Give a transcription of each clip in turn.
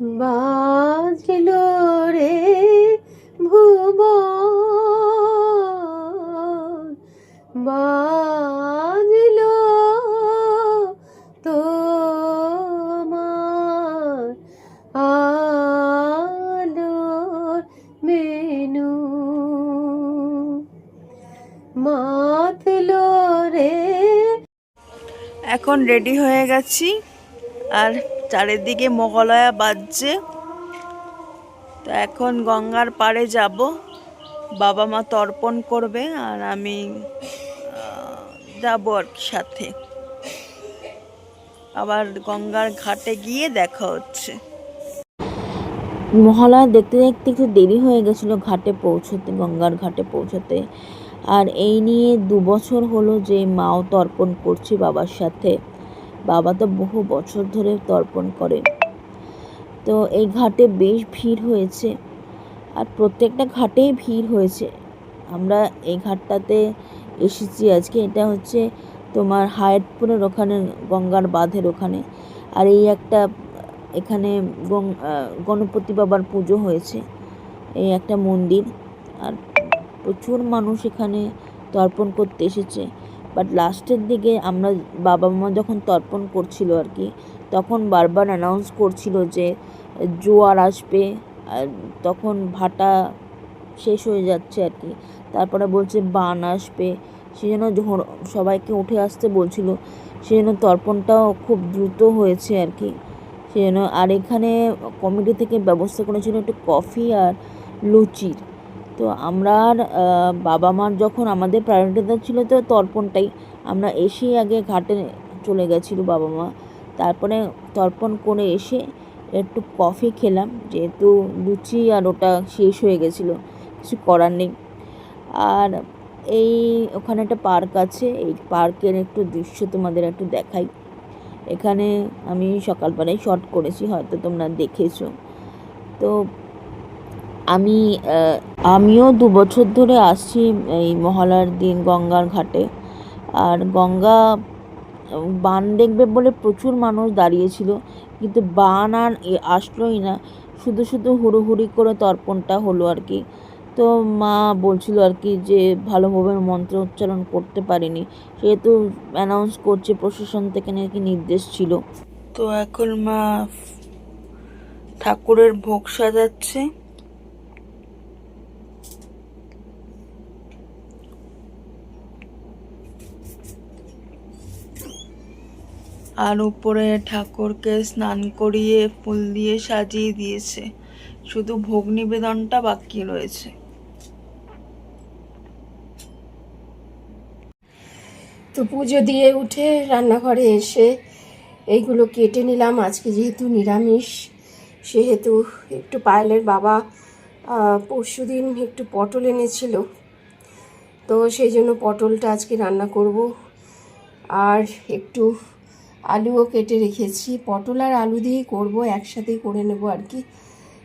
বাজল রে ভুবন, বাজল তোমার আলোর বেনু, মাতলো রে। এখন রেডি হয়ে গেছি আর চারিদিকে মহালয়া বাজছে। তো এখন গঙ্গার পাড়ে যাব, বাবা মা তর্পণ করবে আর আমি যাবো আর কি সাথে। আবার গঙ্গার ঘাটে গিয়ে দেখা হচ্ছে। মহালয়া দেখতে দেখতে একটু দেরি হয়ে গেছিলো ঘাটে পৌঁছতে, গঙ্গার ঘাটে পৌঁছতে। আর এই নিয়ে 2 বছর হলো যে মাও তর্পণ করছি বাবার সাথে। বাবা তো বহু বছর ধরে তর্পণ করে। তো এই ঘাটে বেশ ভিড় হয়েছে, আর প্রত্যেকটা ঘাটেই ভিড় হয়েছে। আমরা এই ঘাটটাতে এসেছি আজকে, এটা হচ্ছে তোমার হায়াতপুরের ওখানে, গঙ্গার বাঁধের ওখানে। আর এই একটা এখানে গণপতি বাবার পুজো হয়েছে, এই একটা মন্দির। আর প্রচুর মানুষ এখানে তর্পণ করতে এসেছে। বাট লাস্টের দিকে আমরা বাবা মা যখন তর্পণ করছিল আর কি, তখন বারবার অ্যানাউন্স করছিল যে জোয়ার আসবে, আর তখন ভাটা শেষ হয়ে যাচ্ছে আর কি। তারপরে বলছে বান আসবে, সেই জন্য সবাইকে উঠে আসতে বলছিল, সেই জন্য তর্পণটাও খুব দ্রুত হয়েছে আর কি। সেই জন্য আর এখানে কমিটি থেকে ব্যবস্থা করেছিল একটু কফি আর লুচির। তো আমরা আর বাবা মার যখন আমাদের প্রায়োরিটিটা ছিল তো তর্পণটাই, আমরা এসেই আগে ঘাটে চলে গেছিলো বাবা মা। তারপরে তর্পণ করে এসে একটু কফি খেলাম, যেহেতু লুচি আর ওটা শেষ হয়ে গেছিলো, কিছু করার নেই। আর এই ওখানে একটা পার্ক আছে, এই পার্কের একটু দৃশ্য তোমাদের একটু দেখাই। এখানে আমি সকালবেলায় শট করেছি, হয়তো তোমরা দেখেছো। তো আমিও 2 বছর ধরে আসছি এই মহালয়ার দিন গঙ্গার ঘাটে। আর গঙ্গা বান দেখবে বলে প্রচুর মানুষ দাঁড়িয়েছিল, কিন্তু বান আর আসলোই না, শুধু শুধু হুড়োহুড়ি করে তর্পণটা হলো আর কি। তো মা বলছিল আর কি যে ভালোভাবে মন্ত্র উচ্চারণ করতে পারিনি, সেহেতু অ্যানাউন্স করছে প্রশাসন থেকে নাকি নির্দেশ ছিল। তো এখন মা ঠাকুরের ভোগ সাজাচ্ছে। আর উপরে ঠাকুরকে স্নান করিয়ে ফুল দিয়ে সাজিয়ে দিয়েছে, শুধু ভোগ নিবেদনটা বাকি রয়েছে। তো পুজো দিয়ে উঠে রান্নাঘরে এসে এইগুলো কেটে নিলাম। আজকে যেহেতু নিরামিষ, সেহেতু একটু পায়েলের বাবা পরশুদিন একটু পটল এনেছিল, তো সেই জন্য পটলটা আজকে রান্না করব। আর একটু আলুও কেটে রেখেছি, পটল আর আলু দিয়েই করব, একসাথেই করে নেব আর কি,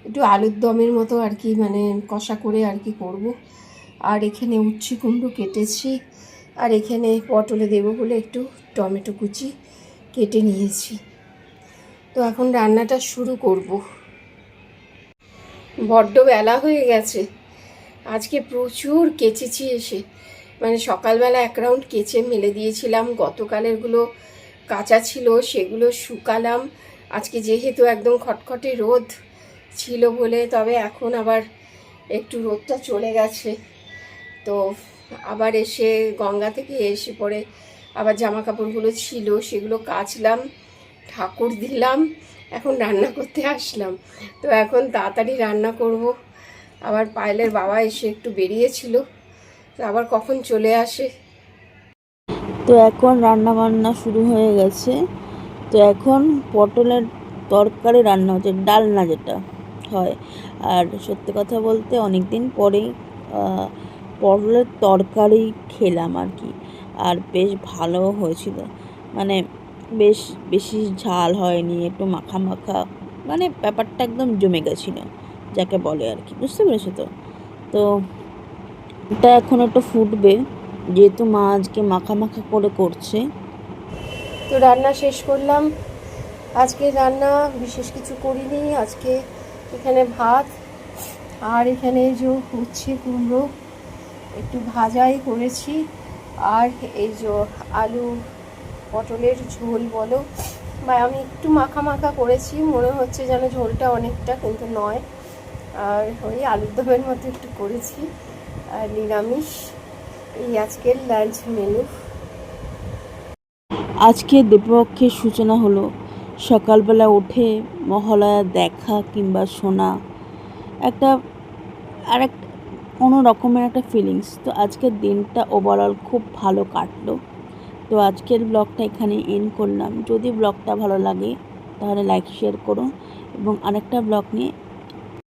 একটু আলুর দমের মতো আর কি, মানে কষা করে আর কি করব। আর এখানে উচ্ছে কুমড়ো কেটেছি, আর এখানে পটলে দেবো বলে একটু টমেটো কুচি কেটে নিয়েছি। তো এখন রান্নাটা শুরু করব। বড্ড বেলা হয়ে গেছে, আজকে প্রচুর কেচেছি এসে, মানে সকালবেলা 1 রাউন্ড কেচে মেলে দিয়েছিলাম, গতকালেরগুলো কাঁচা ছিল সেগুলো শুকালাম। আজকে যেহেতু একদম খটখটে রোদ ছিল বলে, তবে এখন আবার একটু রোদটা চলে গেছে। তো আবার এসে গঙ্গা থেকে এসে পরে আবার জামা কাপড়গুলো ছিল সেগুলো কাচলাম, ঠাকুর দিলাম, এখন রান্না করতে আসলাম। তো এখন তাড়াতাড়ি রান্না করব। আবার পায়েলের বাবা এসে একটু বেরিয়েছিল, তো আবার কখন চলে আসে। তো এখন রান্না বান্না শুরু হয়ে গেছে। তো এখন পটলের তরকারি রান্না হচ্ছে, ডালনা যেটা হয়। আর সত্যি কথা বলতে অনেক দিন পরেই পটলের তরকারি খেলাম আর কি, আর বেশ ভালো হয়েছিল। মানে বেশ বেশি ঝাল হয়নি, একটু মাখা মাখা, মানে ব্যাপারটা একদম জমে গেছিলো যাকে বলে আর কি, বুঝতে পেরেছো তো? তো এটা এখন একটু ফুটবে, যেহেতু মা আজকে মাখা মাখা করে করছে। তো রান্না শেষ করলাম, আজকে রান্না বিশেষ কিছু করিনি। আজকে এখানে ভাত আর এখানে এই যে উচ্ছে কুমড়ো একটু ভাজাই করেছি, আর এই যে আলু পটলের ঝোল বলো, বা আমি একটু মাখা মাখা করেছি, মনে হচ্ছে যেন ঝোলটা অনেকটা, কিন্তু নয়। আর ওই আলুর দমের মতো একটু করেছি, আর নিরামিষ। এই আজকের লাঞ্চ মেনু। আজকে দেবপক্ষের সূচনা হলো। সকালবেলা উঠে মহালয়া দেখা কিংবা শোনা একটা আর এক কোনো রকমের একটা ফিলিংস। তো আজকের দিনটা ওভারঅল খুব ভালো কাটলো। তো আজকের ব্লগটা এখানে এন্ড করলাম। যদি ব্লগটা ভালো লাগে তাহলে লাইক শেয়ার করুন এবং আরেকটা ব্লগ নিয়ে